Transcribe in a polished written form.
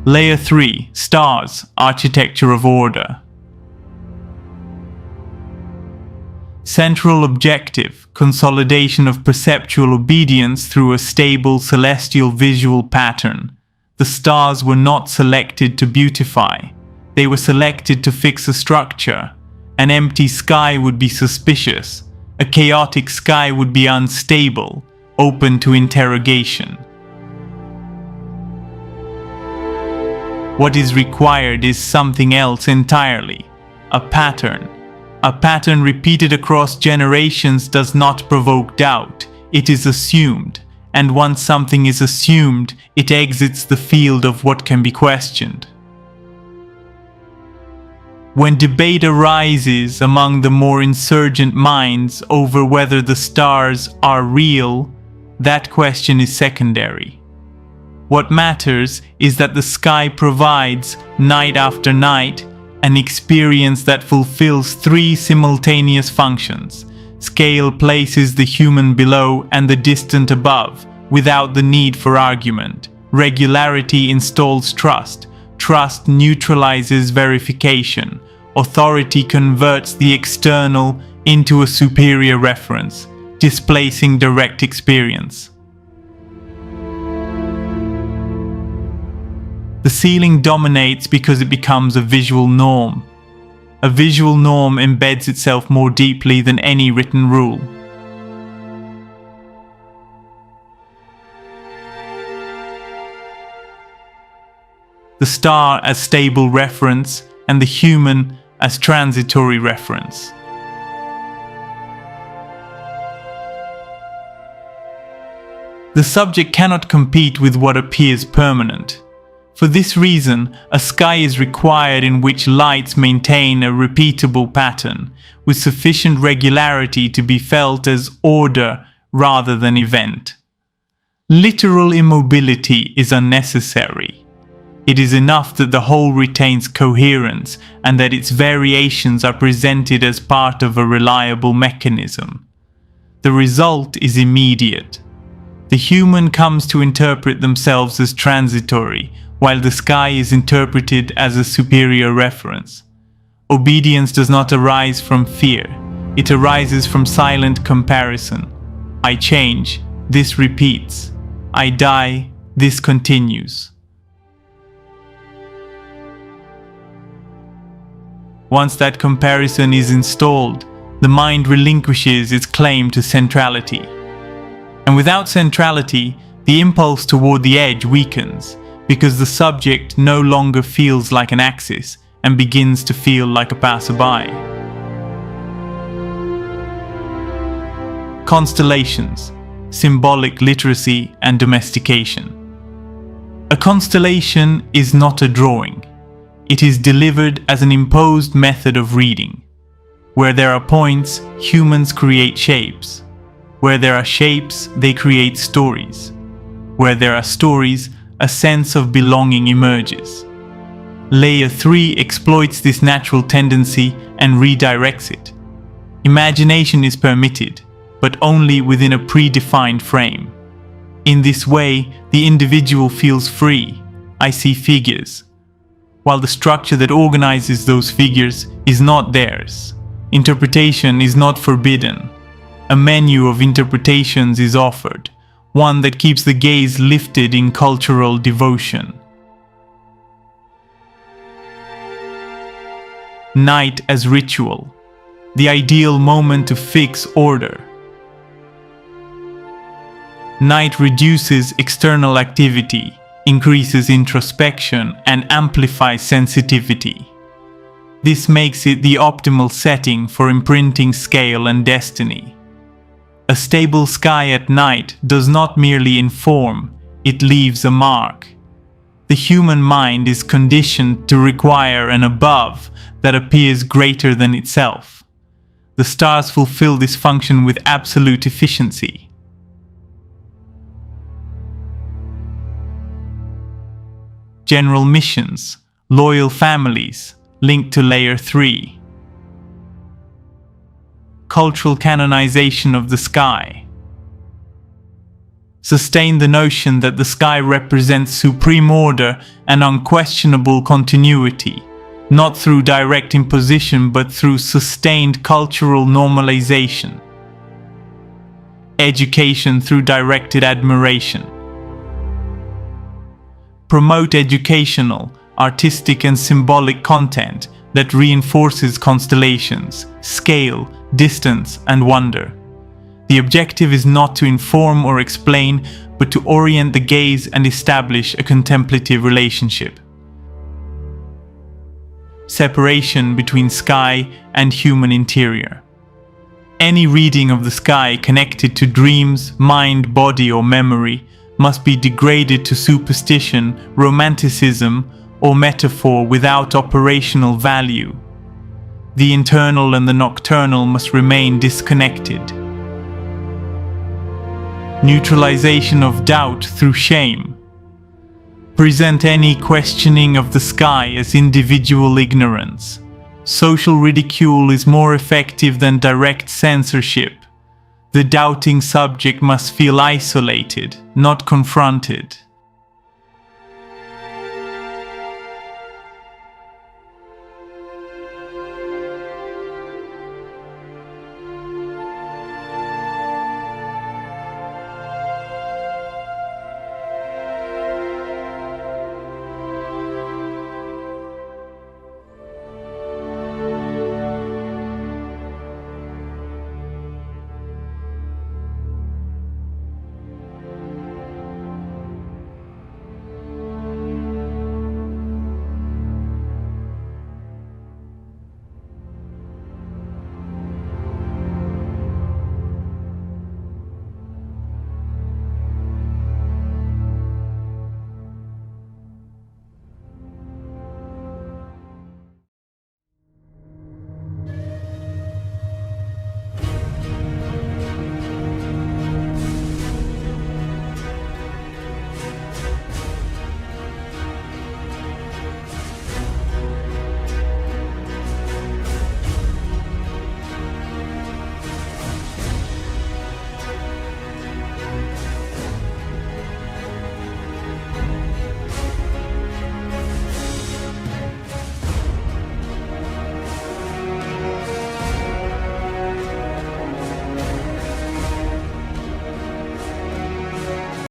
Layer 3. Stars, architecture of order. Central objective, consolidation of perceptual obedience through a stable celestial visual pattern. The stars were not selected to beautify. They were selected to fix a structure. An empty sky would be suspicious. A chaotic sky would be unstable, open to interrogation. What is required is something else entirely. A pattern. A pattern repeated across generations does not provoke doubt. It is assumed. And once something is assumed, it exits the field of what can be questioned. When debate arises among the more insurgent minds over whether the stars are real, that question is secondary. What matters is that the sky provides, night after night, an experience that fulfills three simultaneous functions. Scale places the human below and the distant above, without the need for argument. Regularity installs trust. Trust neutralizes verification. Authority converts the external into a superior reference, displacing direct experience. The ceiling dominates because it becomes a visual norm. A visual norm embeds itself more deeply than any written rule. The star as stable reference and the human as transitory reference. The subject cannot compete with what appears permanent. For this reason, a sky is required in which lights maintain a repeatable pattern, with sufficient regularity to be felt as order rather than event. Literal immobility is unnecessary. It is enough that the whole retains coherence and that its variations are presented as part of a reliable mechanism. The result is immediate. The human comes to interpret themselves as transitory, while the sky is interpreted as a superior reference. Obedience does not arise from fear. It arises from silent comparison. I change, this repeats. I die, this continues. Once that comparison is installed, the mind relinquishes its claim to centrality. And without centrality, the impulse toward the edge weakens, because the subject no longer feels like an axis and begins to feel like a passerby. Constellations, symbolic literacy and domestication. A constellation is not a drawing. It is delivered as an imposed method of reading. Where there are points, humans create shapes. Where there are shapes, they create stories. Where there are stories, a sense of belonging emerges. Layer 3 exploits this natural tendency and redirects it. Imagination is permitted, but only within a predefined frame. In this way, the individual feels free. I see figures, while the structure that organizes those figures is not theirs. Interpretation is not forbidden. A menu of interpretations is offered, one that keeps the gaze lifted in cultural devotion. Night as ritual, the ideal moment to fix order. Night reduces external activity, increases introspection, and amplifies sensitivity. This makes it the optimal setting for imprinting scale and destiny. A stable sky at night does not merely inform, it leaves a mark. The human mind is conditioned to require an above that appears greater than itself. The stars fulfill this function with absolute efficiency. General missions, loyal families, linked to Layer 3. Cultural canonization of the sky. sustain the notion that the sky represents supreme order and unquestionable continuity, not through direct imposition but through sustained cultural normalization. Education through directed admiration. Promote educational, artistic and symbolic content that reinforces constellations, scale, distance and wonder. The objective is not to inform or explain, but to orient the gaze and establish a contemplative relationship. Separation between sky and human interior. Any reading of the sky connected to dreams, mind, body or memory must be degraded to superstition, romanticism, or metaphor without operational value. The internal and the nocturnal must remain disconnected. Neutralization of doubt through shame. Present any questioning of the sky as individual ignorance. Social ridicule is more effective than direct censorship. The doubting subject must feel isolated, not confronted.